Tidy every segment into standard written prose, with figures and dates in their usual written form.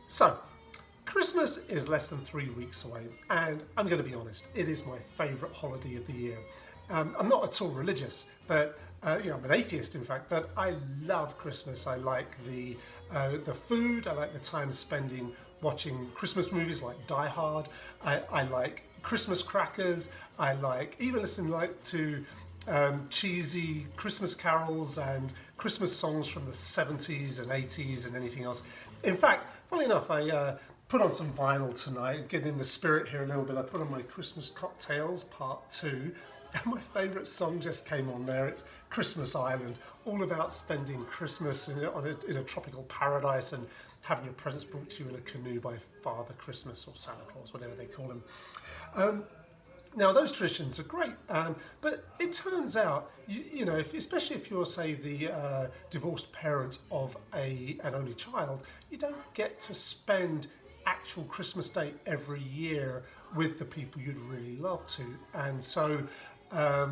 So, Christmas is less than 3 weeks away, and I'm going to be honest, it is my favourite holiday of the year. I'm not at all religious, but I'm an atheist in fact, but I love Christmas. I like the food, I like the time spending watching Christmas movies like Die Hard, I like Christmas crackers, I like even listening to cheesy Christmas carols and Christmas songs from the 70s and 80s and anything else. In fact, funny enough, I put on some vinyl tonight, getting in the spirit here a little bit. I put on my Christmas Cocktails Part 2, and my favourite song just came on there. It's Christmas Island, all about spending Christmas in a tropical paradise and having your presents brought to you in a canoe by Father Christmas or Santa Claus, whatever they call him. Now those traditions are great, but it turns out, especially if you're, say, the divorced parent of an only child, you don't get to spend actual Christmas Day every year with the people you'd really love to. And so I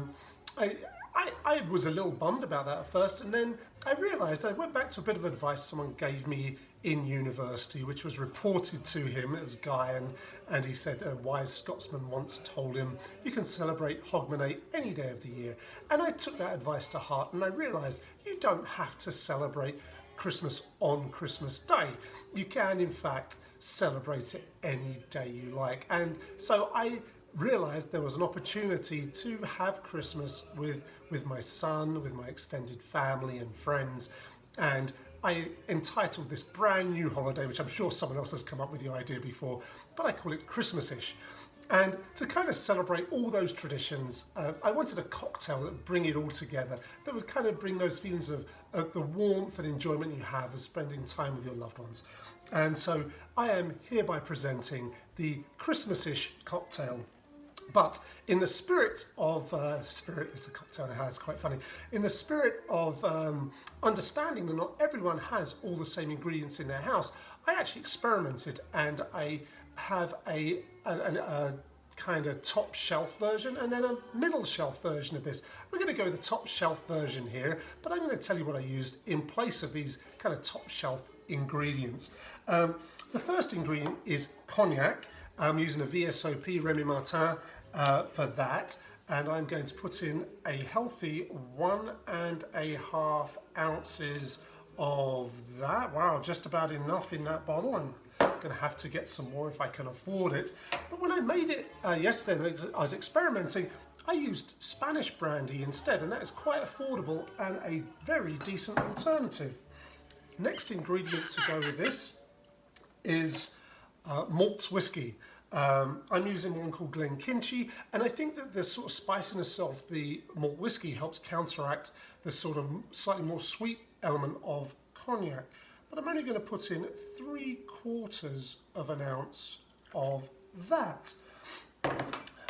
was a little bummed about that at first, and then I realised, I went back to a bit of advice someone gave me in university, which was reported to him as a guy, and he said a wise Scotsman once told him, you can celebrate Hogmanay any day of the year. And I took that advice to heart, and I realised you don't have to celebrate Christmas on Christmas Day. You can, in fact, celebrate it any day you like. And so I realised there was an opportunity to have Christmas with my son, with my extended family and friends, and I entitled this brand new holiday, which I'm sure someone else has come up with the idea before, but I call it Christmasish. And to kind of celebrate all those traditions, I wanted a cocktail that would bring it all together, that would kind of bring those feelings of the warmth and enjoyment you have of spending time with your loved ones. And so I am hereby presenting the Christmasish Cocktail. But in the spirit of, spirit is a cocktail now, it's quite funny, in the spirit of understanding that not everyone has all the same ingredients in their house, I actually experimented, and I have a kind of top shelf version and then a middle shelf version of this. We're going to go with the top shelf version here, but I'm going to tell you what I used in place of these kind of top shelf ingredients. The first ingredient is cognac. I'm using a VSOP Remy Martin for that, and I'm going to put in a healthy 1.5 ounces of that. Wow, just about enough in that bottle. I'm going to have to get some more if I can afford it. But when I made it yesterday, I was experimenting, I used Spanish brandy instead, and that is quite affordable and a very decent alternative. Next ingredient to go with this is malt whisky. I'm using one called Glenkinchie, and I think that the sort of spiciness of the malt whisky helps counteract the sort of slightly more sweet element of cognac. But I'm only going to put in 3/4 of an ounce of that.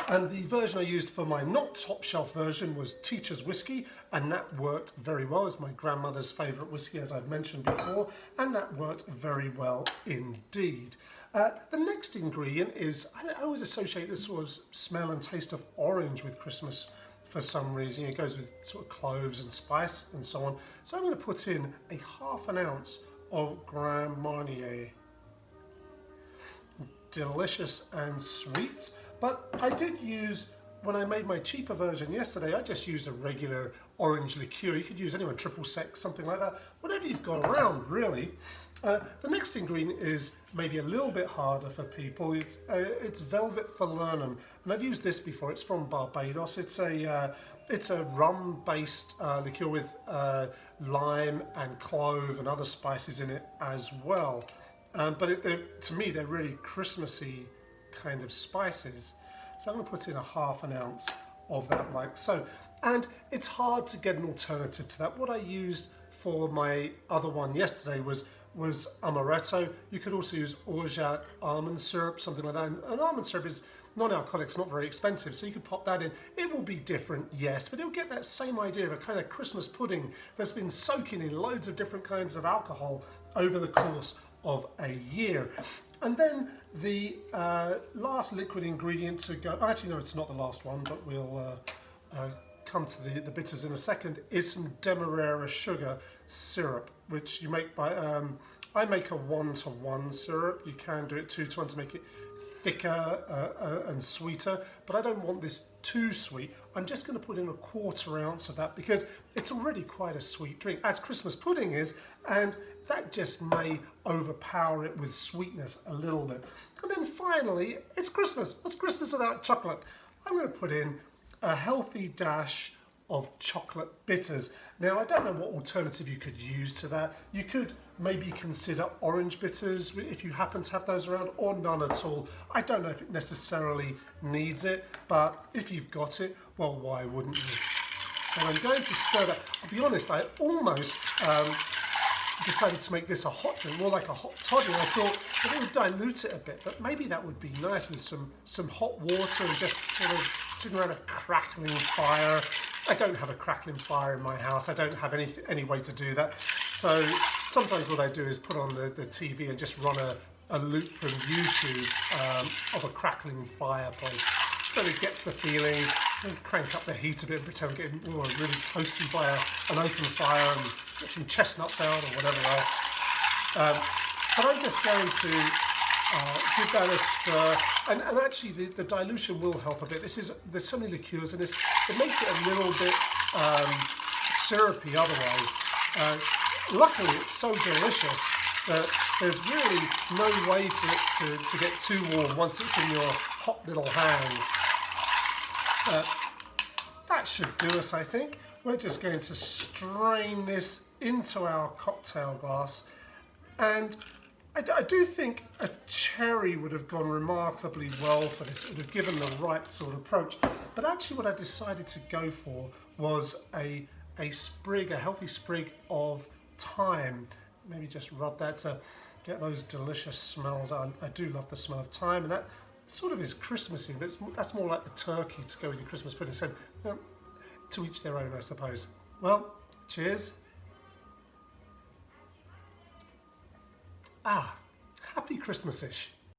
And the version I used for my not top shelf version was Teacher's Whiskey, and that worked very well. It's my grandmother's favourite whiskey, as I've mentioned before, and that worked very well indeed. The next ingredient is, I always associate this sort of smell and taste of orange with Christmas for some reason. It goes with sort of cloves and spice and so on. So I'm going to put in a 1/2 ounce of Grand Marnier. Delicious and sweet. But I did use, when I made my cheaper version yesterday, I just used a regular orange liqueur. You could use anyone, triple sec, something like that. Whatever you've got around, really. The next ingredient is maybe a little bit harder for people. It's velvet falernum, and I've used this before. It's from Barbados. It's a rum-based liqueur with lime and clove and other spices in it as well. But to me, they're really Christmassy kind of spices. So I'm going to put in a 1/2 ounce of that, like so. And it's hard to get an alternative to that. What I used for my other one yesterday was amaretto. You could also use orgeat almond syrup, something like that. And almond syrup is non-alcoholic, it's not very expensive, so you could pop that in. It will be different, yes, but it'll get that same idea of a kind of Christmas pudding that's been soaking in loads of different kinds of alcohol over the course of a year. And then the last liquid ingredient to go, actually no, it's not the last one, but we'll come to the bitters in a second, is some demerara sugar syrup, which you make by, I make a 1-to-1 syrup. You can do it 2-to-1 to make it thicker and sweeter, but I don't want this too sweet. I'm just going to put in a 1/4 ounce of that because it's already quite a sweet drink, as Christmas pudding is, and that just may overpower it with sweetness a little bit. And then finally, it's Christmas. What's Christmas without chocolate? I'm going to put in a healthy dash of chocolate bitters. Now, I don't know what alternative you could use to that. You could maybe consider orange bitters if you happen to have those around, or none at all. I don't know if it necessarily needs it, but if you've got it, well, why wouldn't you? And I'm going to stir that. I'll be honest, I almost decided to make this a hot drink, more like a hot toddy. I thought it would dilute it a bit, but maybe that would be nice with some hot water and just sort of sitting around a crackling fire. I don't have a crackling fire in my house. I don't have any way to do that. So sometimes what I do is put on the TV and just run a loop from YouTube of a crackling fireplace. So it gets the feeling, and crank up the heat a bit and pretend we're getting really toasty by an open fire and get some chestnuts out or whatever else. But I'm just going to give that a stir, and actually the dilution will help a bit. There's so many liqueurs in this, it makes it a little bit syrupy otherwise. Luckily it's so delicious that there's really no way for it to get too warm once it's in your hot little hands. That should do us, I think. We're just going to strain this into our cocktail glass, and I do think a cherry would have gone remarkably well for this. It would have given the right sort of approach. But actually what I decided to go for was a sprig, a healthy sprig of thyme. Maybe just rub that to get those delicious smells. I do love the smell of thyme, and that sort of is Christmassy, but that's more like the turkey to go with your Christmas pudding. So to each their own, I suppose. Well, cheers. Happy Christmasish.